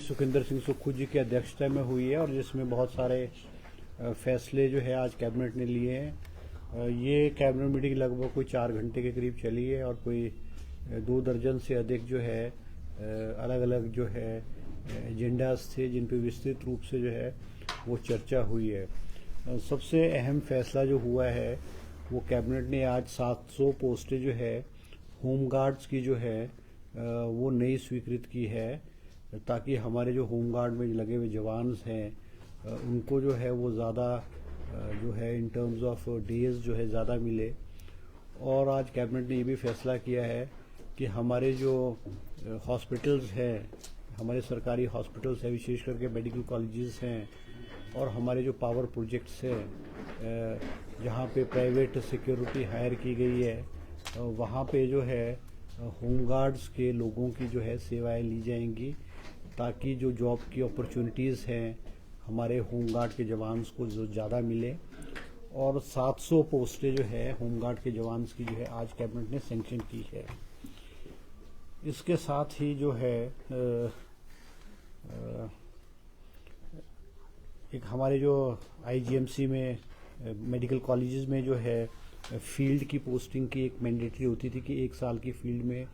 सुखविंदर सिंह सुक्खू जी की अध्यक्षता में हुई है और जिसमें बहुत सारे फैसले जो है आज कैबिनेट ने लिए हैं। ये कैबिनेट मीटिंग लगभग कोई 4 घंटे के करीब चली है और कोई 2 दर्जन से अधिक जो है अलग अलग जो है एजेंडाज थे जिन पे विस्तृत रूप से जो है वो चर्चा हुई है। सबसे अहम फैसला जो हुआ है वो कैबिनेट ने आज 700 पोस्टें जो है होमगार्ड्स की जो है वो नई स्वीकृत की है, ताकि हमारे जो होमगार्ड में लगे हुए जवान हैं उनको जो है वो ज़्यादा जो है इन टर्म्स ऑफ डेज जो है ज़्यादा मिले। और आज कैबिनेट ने ये भी फैसला किया है कि हमारे जो हॉस्पिटल्स हैं, हमारे सरकारी हॉस्पिटल्स हैं, विशेष करके मेडिकल कॉलेजेस हैं और हमारे जो पावर प्रोजेक्ट्स हैं जहाँ पे प्राइवेट सिक्योरिटी हायर की गई है वहाँ पे जो है होमगार्ड्स के लोगों की जो है सेवाएं ली जाएंगी, ताकि जो जॉब की अपॉर्चुनिटीज़ हैं हमारे होमगार्ड के जवान्स को जो ज़्यादा मिले। और 700 पोस्टें जो है होमगार्ड के जवान्स की जो है आज कैबिनेट ने सैंक्शन की है। इसके साथ ही जो है एक हमारे जो आईजीएमसी में मेडिकल कॉलेजेस में जो है फील्ड की पोस्टिंग की एक मैंडेटरी होती थी कि 1 साल की फील्ड में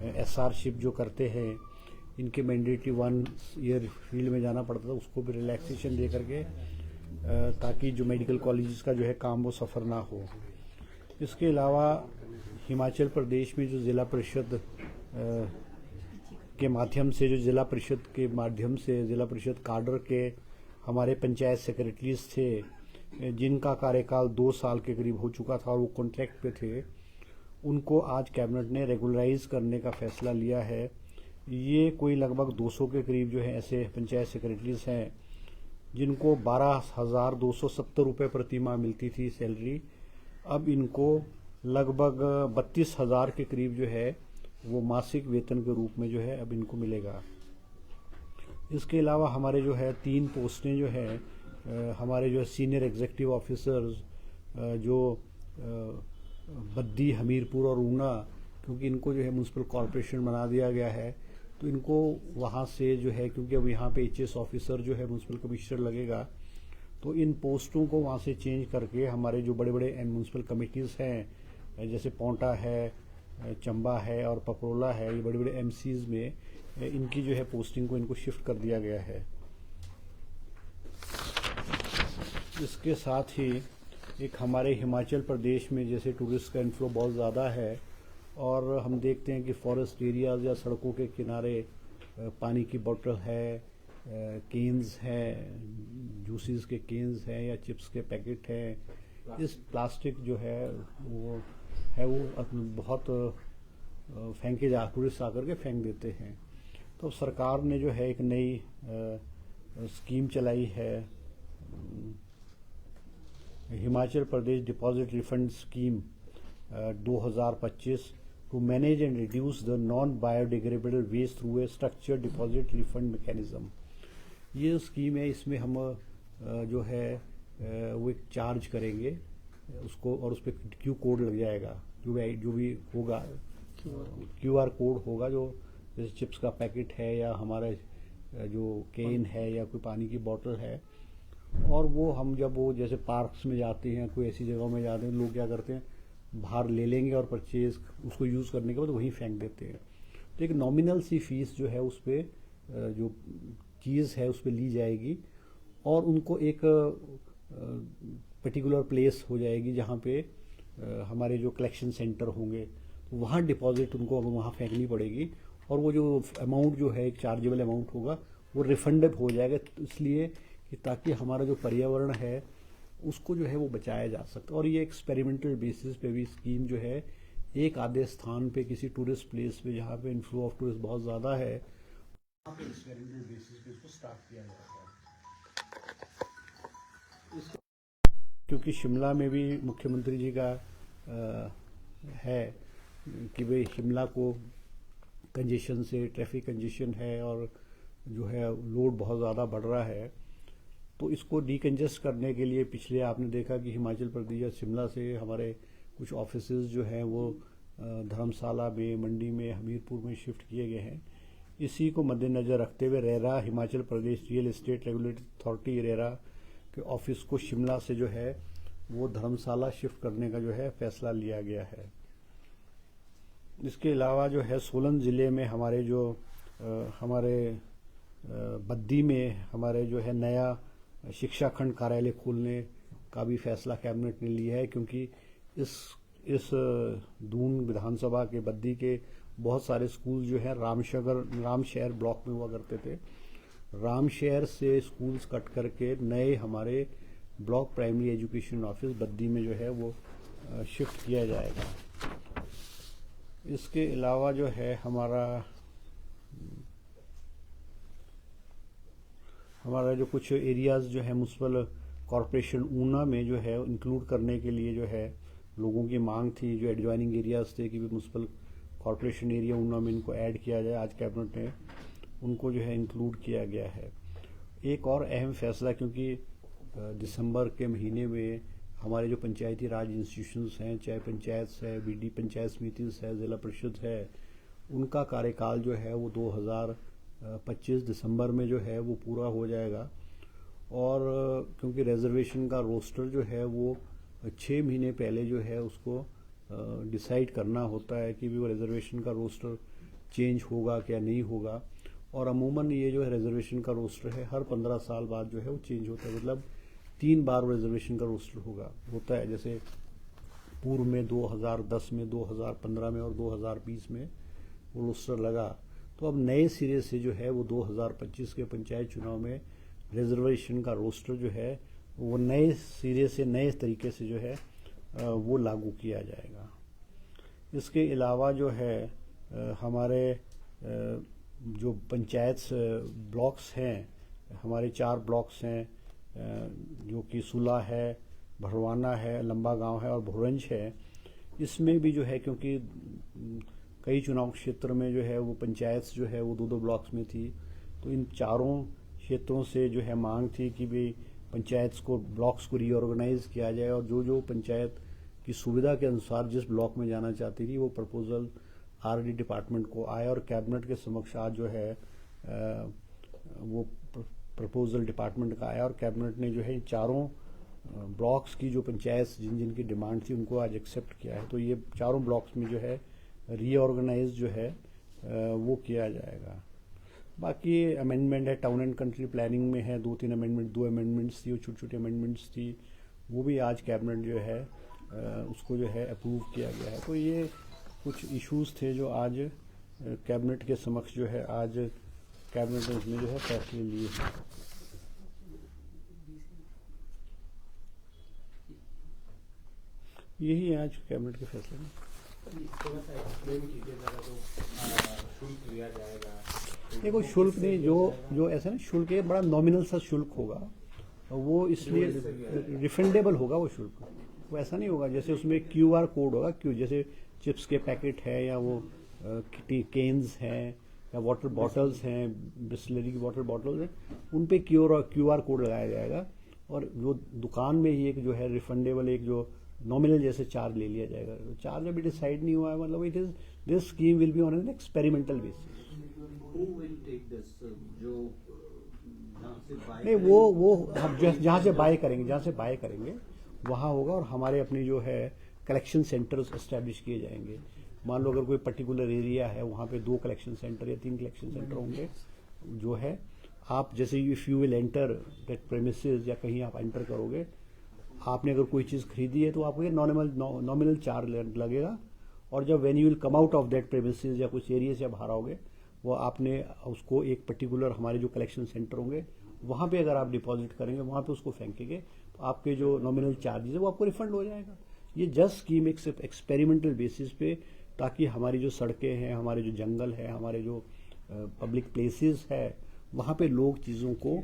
एसआरशिप जो करते हैं इनके मैंडेटरी 1 ईयर फील्ड में जाना पड़ता था, उसको भी रिलैक्सेशन दे करके ताकि जो मेडिकल कॉलेजेस का जो है काम वो सफ़र ना हो। इसके अलावा हिमाचल प्रदेश में जो जिला परिषद के माध्यम से जिला परिषद काडर के हमारे पंचायत सेक्रेटरीज थे जिनका कार्यकाल 2 साल के करीब हो चुका था और वो कॉन्ट्रैक्ट पे थे, उनको आज कैबिनेट ने रेगुलराइज करने का फैसला लिया है। ये कोई लगभग 200 के करीब जो है ऐसे पंचायत सेक्रेटरीज हैं जिनको 12,270 रुपये प्रति माह मिलती थी सैलरी, अब इनको लगभग 32,000 के करीब जो है वो मासिक वेतन के रूप में जो है अब इनको मिलेगा। इसके अलावा हमारे जो है 3 पोस्टें जो है हमारे जो सीनियर एग्जीक्यूटिव ऑफिसर्स जो बद्दी, हमीरपुर और ऊना, क्योंकि इनको जो है म्यूनसिपल कॉरपोरेशन बना दिया गया है तो इनको वहाँ से जो है, क्योंकि अब यहाँ पे एचएस ऑफिसर जो है म्यूनसिपल कमिश्नर लगेगा, तो इन पोस्टों को वहाँ से चेंज करके हमारे जो बड़े बड़े म्यूनसिपल कमिटीज़ हैं जैसे पोंटा है, चंबा है और पपरोला है, ये बड़े बड़े एमसीज में इनकी जो है पोस्टिंग को इनको शिफ्ट कर दिया गया है। इसके साथ ही एक हमारे हिमाचल प्रदेश में जैसे टूरिस्ट का इन्फ्लो बहुत ज़्यादा है और हम देखते हैं कि फॉरेस्ट एरियाज या सड़कों के किनारे पानी की बोतल है, केन्स हैं, जूसेस के केन्स हैं या चिप्स के पैकेट हैं, इस प्लास्टिक जो है वो बहुत फेंके टूरिस्ट आकर के फेंक देते हैं। तो सरकार ने जो है एक नई स्कीम चलाई है, Himachal Pradesh deposit refund scheme 2025 to manage and reduce the non biodegradable waste through a structured deposit refund mechanism. ये स्कीम है, इसमें हम जो है वो एक चार्ज करेंगे उसको और उस पर क्यू कोड लग जाएगा, जो भी होगा QR कोड होगा, जो जैसे चिप्स का पैकेट है या हमारा जो केन है या कोई पानी की बोतल है, और वो हम जब वो जैसे पार्क्स में जाते हैं, कोई ऐसी जगहों में जाते हैं, लोग क्या करते हैं बाहर ले लेंगे और परचेज उसको यूज़ करने के बाद वहीं फेंक देते हैं। तो एक नॉमिनल सी फीस जो है उस पर जो चीज़ है उस पर ली जाएगी और उनको एक पर्टिकुलर प्लेस हो जाएगी जहाँ पे हमारे जो कलेक्शन सेंटर होंगे तो वहाँ डिपॉजिट उनको वहाँ फेंकनी पड़ेगी और वो जो अमाउंट जो है एक चार्जेबल अमाउंट होगा वो रिफंडेड हो जाएगा, इसलिए कि ताकि हमारा जो पर्यावरण है उसको जो है वो बचाया जा सकता है। और ये एक्सपेरिमेंटल बेसिस पे भी स्कीम जो है एक आधे स्थान पे किसी टूरिस्ट प्लेस पे जहाँ पे इन्फ्लो ऑफ टूरिस्ट बहुत ज़्यादा है वहाँ पे एक्सपेरिमेंटल बेसिस पे इसको स्टार्ट किया जाता है। क्योंकि शिमला में भी मुख्यमंत्री जी का है कि भाई शिमला को कंजेशन से, ट्रैफिक कंजेशन है और जो है लोड बहुत ज़्यादा बढ़ रहा है, तो इसको डीकंजेस्ट करने के लिए पिछले आपने देखा कि हिमाचल प्रदेश या शिमला से हमारे कुछ ऑफिसेज जो हैं वो धर्मशाला में, मंडी में, हमीरपुर में शिफ्ट किए गए हैं। इसी को मद्देनज़र रखते हुए RERA Himachal Pradesh real estate regulatory authority RERA के ऑफिस को शिमला से जो है वो धर्मशाला शिफ्ट करने का जो है फैसला लिया गया है। इसके अलावा जो है सोलन ज़िले में हमारे बद्दी में हमारे जो है नया शिक्षा खंड कार्यालय खोलने का भी फैसला कैबिनेट ने लिया है, क्योंकि इस दून विधानसभा के बद्दी के बहुत सारे स्कूल जो है रामशहर ब्लॉक में हुआ करते थे। रामशहर से स्कूल्स कट करके नए हमारे block primary education office Baddi में जो है वो शिफ्ट किया जाएगा। इसके अलावा जो है हमारा जो कुछ एरियाज़ जो है म्युनिसिपल कॉरपोरेशन ऊना में जो है इंक्लूड करने के लिए जो है लोगों की मांग थी, जो एडजॉइनिंग एरियाज़ थे कि म्युनिसिपल कॉरपोरेशन एरिया ऊना में इनको ऐड किया जाए। आज कैबिनेट ने उनको जो है इंक्लूड किया गया है। एक और अहम फैसला, क्योंकि दिसंबर के महीने में हमारे जो पंचायती राज इंस्टीट्यूशंस हैं, चाहे पंचायत है, बीडी पंचायत समिति है, जिला परिषद है, उनका कार्यकाल जो है वो 2025 दिसंबर में जो है वो पूरा हो जाएगा। और क्योंकि रिजर्वेशन का रोस्टर जो है वो 6 महीने पहले जो है उसको डिसाइड करना होता है कि वो रिजर्वेशन का रोस्टर चेंज होगा क्या नहीं होगा। और अमूमन ये जो है रिजर्वेशन का रोस्टर है हर 15 साल बाद जो है वो चेंज होता है, मतलब 3 बार रिजर्वेशन का रोस्टर होता है। जैसे पूर्व में 2010 में, 2015 में और 2020 में वो रोस्टर लगा, तो अब नए सिरे से जो है वो 2025 के पंचायत चुनाव में रिजर्वेशन का रोस्टर जो है वो नए सिरे से नए तरीके से जो है वो लागू किया जाएगा। इसके अलावा जो है हमारे जो पंचायत ब्लॉक्स हैं, हमारे 4 ब्लॉक्स हैं जो कि सुला है, भरवाना है, लंबा गांव है और भोरंज है। इसमें भी जो है क्योंकि कई चुनाव क्षेत्र में जो है वो पंचायत जो है वो 2-2 ब्लॉक्स में थी, तो इन चारों क्षेत्रों से जो है मांग थी कि भाई पंचायत को ब्लॉक्स को रीऑर्गेनाइज किया जाए और जो पंचायत की सुविधा के अनुसार जिस ब्लॉक में जाना चाहती थी वो प्रपोजल आरडी डिपार्टमेंट को आया और कैबिनेट के समक्ष आज जो है वो प्रपोजल डिपार्टमेंट का आया और कैबिनेट ने जो है चारों ब्लॉक्स की जो पंचायत जिनकी डिमांड थी उनको आज एक्सेप्ट किया है। तो ये चारों ब्लॉक्स में जो है रीऑर्गेनाइज जो है वो किया जाएगा। बाकी अमेंडमेंट है, टाउन एंड कंट्री प्लानिंग में है 2-3 अमेंडमेंट, 2 अमेंडमेंट्स थी, वो छोटी छोटी अमेंडमेंट्स थी, वो भी आज कैबिनेट जो है उसको जो है अप्रूव किया गया है। तो ये कुछ इश्यूज थे जो आज कैबिनेट के समक्ष जो है आज कैबिनेट ने इसमें जो है फैसले लिए हैं। यही है आज कैबिनेट के फैसले में। देखो शुल्क नहीं, जो ऐसा ना शुल्क है बड़ा नॉमिनल सा शुल्क होगा, वो इसलिए रिफंडेबल होगा वो शुल्क। वो ऐसा नहीं होगा जैसे उसमें QR कोड होगा, जैसे चिप्स के पैकेट है या वो केन्स हैं या वाटर बॉटल्स हैं, बिस्लरी की वाटर बॉटल्स हैं, उन पे QR कोड लगाया जाएगा और जो दुकान में ही एक जो है रिफंडेबल एक जो नॉमिनल जैसे चार्ज ले लिया जाएगा। चार्ज अभी डिसाइड नहीं हुआ है, मतलब it is this scheme will be on an experimental basis. नहीं वो हम जहाँ से बाय करेंगे वहाँ होगा और हमारे अपनी जो है कलेक्शन सेंटर्स एस्टैब्लिश किए जाएंगे। मान लो अगर कोई पर्टिकुलर एरिया है वहाँ पे 2 कलेक्शन सेंटर या 3 कलेक्शन सेंटर होंगे जो है आप जैसे if you will enter that premises या कहीं आप एंटर करोगे, आपने अगर कोई चीज़ खरीदी है तो आपको ये नॉमिनल चार्ज लगेगा और जब when you will come out of that premises या कुछ एरिया से आप बाहर आओगे वो आपने उसको एक पर्टिकुलर हमारे जो कलेक्शन सेंटर होंगे वहाँ पे अगर आप डिपॉजिट करेंगे वहाँ पे उसको फेंकेंगे तो आपके जो नॉमिनल चार्जेस है वो आपको रिफंड हो जाएगा। ये जस्ट स्कीम एक एक्सपेरिमेंटल बेसिस पे, ताकि हमारी जो सड़कें हैं, हमारे जो जंगल है, हमारे जो पब्लिक प्लेसेस है वहाँ पे लोग चीज़ों को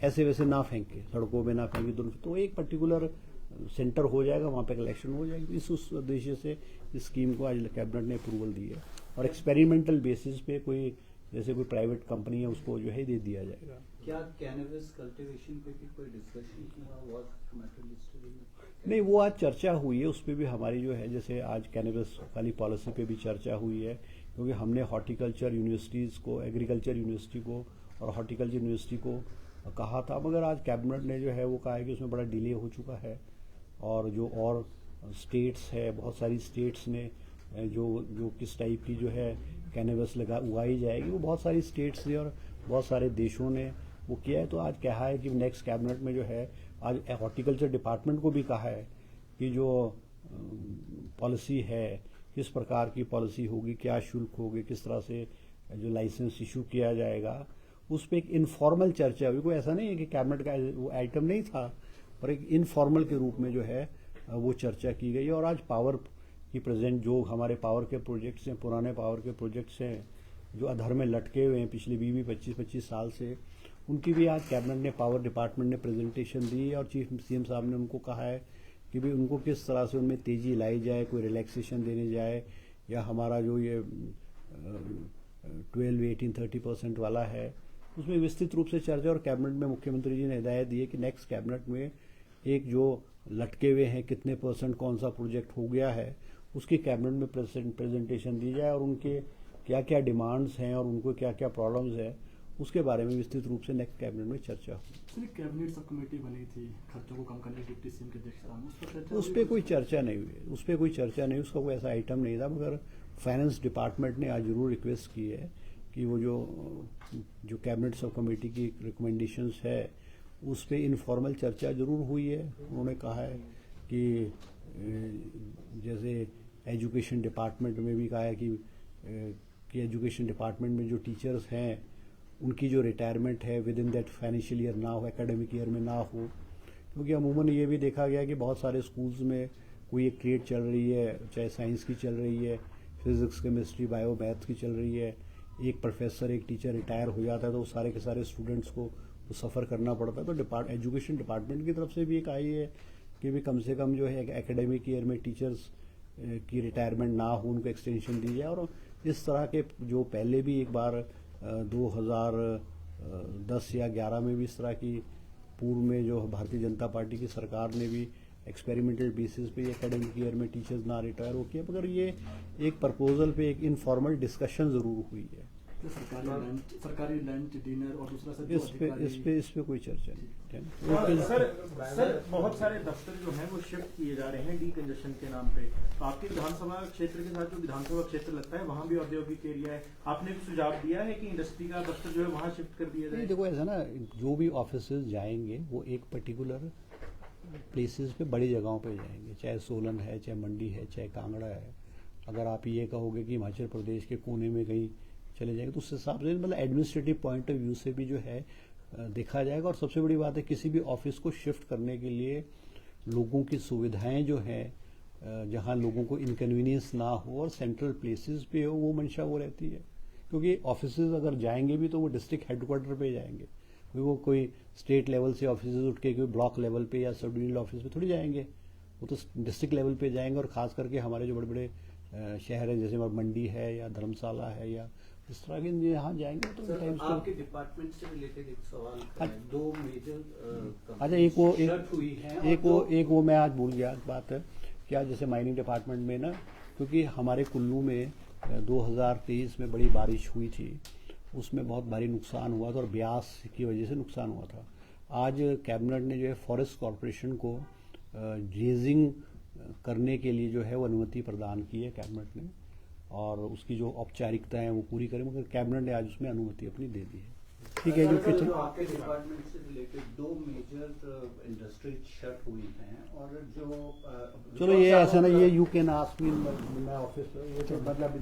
ऐसे वैसे ना फेंके, सड़कों में ना फेंके, तो एक पर्टिकुलर सेंटर हो जाएगा, वहाँ पे कलेक्शन हो जाएगी। इस उद्देश्य से इस स्कीम को आज कैबिनेट ने अप्रूवल दी है और एक्सपेरिमेंटल बेसिस पे कोई जैसे कोई प्राइवेट कंपनी है उसको जो है दे दिया जाएगा। क्या कैनबिस कल्टीवेशन पे भी कोई डिस्कशन हुआ? नहीं, वो आज चर्चा हुई है, उस पर भी हमारी जो है जैसे आज कैनबिस वाली पॉलिसी पे भी चर्चा हुई है क्योंकि हमने हॉर्टिकल्चर यूनिवर्सिटीज़ को, एग्रीकल्चर यूनिवर्सिटी को और हॉर्टिकल्चर यूनिवर्सिटी को कहा था, मगर आज कैबिनेट ने जो है वो कहा है कि उसमें बड़ा डिले हो चुका है। और जो और स्टेट्स है, बहुत सारी स्टेट्स ने जो किस टाइप की जो है कैनवस उगाई जाएगी, वो बहुत सारी स्टेट्स ने और बहुत सारे देशों ने वो किया है। तो आज कहा है कि नेक्स्ट कैबिनेट में जो है, आज हॉर्टिकल्चर डिपार्टमेंट को भी कहा है कि जो पॉलिसी है, किस प्रकार की पॉलिसी होगी, क्या शुल्क होगी, किस तरह से जो लाइसेंस इशू किया जाएगा, उस पर एक इनफॉर्मल चर्चा हुई। कोई ऐसा नहीं है कि कैबिनेट का वो आइटम नहीं था, पर एक इनफॉर्मल के रूप में जो है वो चर्चा की गई। और आज पावर की प्रेजेंट जो हमारे पावर के प्रोजेक्ट्स हैं, पुराने पावर के प्रोजेक्ट्स हैं जो अधर में लटके हुए हैं पिछले 20-25 साल से, उनकी भी आज कैबिनेट ने, पावर डिपार्टमेंट ने प्रेजेंटेशन दी है। और चीफ सीएम साहब ने उनको कहा है कि भाई उनको किस तरह से उनमें तेज़ी लाई जाए, कोई रिलैक्सेशन देने जाए, या हमारा जो ये 12, 18, 30% वाला है उसमें विस्तृत रूप से चर्चा। और कैबिनेट में मुख्यमंत्री जी ने हिदायत दी है कि नेक्स्ट कैबिनेट में एक जो लटके हुए हैं कितने % कौन सा प्रोजेक्ट हो गया है, उसकी कैबिनेट में प्रेजेंटेशन दी जाए और उनके क्या क्या डिमांड्स हैं और उनको क्या क्या प्रॉब्लम्स है, उसके बारे में विस्तृत रूप से नेक्स्ट कैबिनेट में चर्चा हो। कैबिनेट सब कमेटी बनी थी खर्चों को कम करने की डिप्टी सीएम की अध्यक्षता में, उस पर कोई चर्चा नहीं हुई, उसका कोई ऐसा आइटम नहीं था। मगर फाइनेंस डिपार्टमेंट ने आज जरूर रिक्वेस्ट की है कि वो जो कैबिनेट सब कमेटी की रिकमेंडेशंस है उस पर इनफॉर्मल चर्चा जरूर हुई है। उन्होंने कहा है कि जैसे एजुकेशन डिपार्टमेंट में भी कहा है कि एजुकेशन डिपार्टमेंट में जो टीचर्स हैं उनकी जो रिटायरमेंट है with in that financial year ना हो, एकेडमिक ईयर में ना हो। क्योंकि अमूमन ये भी देखा गया कि बहुत सारे स्कूल्स में कोई एक ट्रेड चल रही है, चाहे साइंस की चल रही है, फिजिक्स, केमिस्ट्री, बायो, मैथ्स की चल रही है, एक प्रोफेसर, एक टीचर रिटायर हो जाता है तो सारे के सारे स्टूडेंट्स को तो सफ़र करना पड़ता है। तो एजुकेशन डिपार्टमेंट की तरफ से भी एक आई है कि भी कम से कम जो है एकेडमिक ईयर में टीचर्स की रिटायरमेंट ना हो, उनको एक्सटेंशन दी जाए। और इस तरह के जो पहले भी एक बार 2010 या 11 में भी इस तरह की पूर्व में जो भारतीय जनता पार्टी की सरकार ने भी एक्सपेरिमेंटल बेसिस पे एकेडमिक ईयर में टीचर्स ना रिटायर हो किया, मगर ये एक प्रपोजल पे एक इनफॉर्मल डिस्कशन जरूर हुई है। सरकारी लंच, डिनर और दूसरा इस पे कोई चर्चा नहीं। सर बहुत सारे दफ्तर जो हैं वो शिफ्ट किए जा रहे हैं डीकंजेशन के नाम पे। आपके विधानसभा क्षेत्र के साथ जो विधानसभा क्षेत्र लगता है वहाँ भी औद्योगिक एरिया है, आपने भी सुझाव दिया है कि इंडस्ट्री का दफ्तर जो है वहाँ शिफ्ट कर दिया जाए? देखो ऐसा ना, जो भी ऑफिस जाएंगे वो एक पर्टिकुलर प्लेसेस पे, बड़ी जगहों पे जाएंगे, चाहे सोलन है, चाहे मंडी है, चाहे कांगड़ा है। अगर आप ये कहोगे कि हिमाचल प्रदेश के कोने में कहीं चले जाएंगे तो उस हिसाब से मतलब एडमिनिस्ट्रेटिव पॉइंट ऑफ व्यू से भी जो है देखा जाएगा। और सबसे बड़ी बात है, किसी भी ऑफिस को शिफ्ट करने के लिए लोगों की सुविधाएं जो हैं, जहां लोगों को इनकन्वीनियंस ना हो और सेंट्रल प्लेसेस पे हो, वो मंशा वो रहती है। क्योंकि ऑफिसेज अगर जाएंगे भी तो वो डिस्ट्रिक्ट हेडक्वार्टर पे जाएंगे, वो कोई स्टेट लेवल से ऑफिस उठ के कोई ब्लॉक लेवल पे या सब डिविजनल ऑफिस पे थोड़ी जाएंगे, वो तो डिस्ट्रिक्ट लेवल पे जाएंगे। और खास करके हमारे जो बड़े बड़े शहर हैं, जैसे मंडी है या धर्मशाला है या इस तरह के यहाँ जाएंगे तो सर, आपके डिपार्टमेंट से रिलेटेड एक सवाल है। दो मेजर अच्छा, एक वो मैं आज भूल गया बात है क्या, जैसे माइनिंग डिपार्टमेंट में ना, क्योंकि हमारे कुल्लू में 2023 में बड़ी बारिश हुई थी, उसमें बहुत भारी नुकसान हुआ था और ब्यास की वजह से नुकसान हुआ था। आज कैबिनेट ने जो है फॉरेस्ट कॉरपोरेशन को ड्रेजिंग करने के लिए जो है वो अनुमति प्रदान की है कैबिनेट ने, और उसकी जो औपचारिकता है वो पूरी करें, मगर कैबिनेट ने आज उसमें अनुमति अपनी दे दी है। ठीक है, जो आपके डिपार्टमेंट से रिलेटेड दो मेजर इंडस्ट्रीज शट हुई हैं, और जो चलो ये ऐसा ना, ये यू कैन आस्क मी, मैं ऑफिस, ये तो मतलब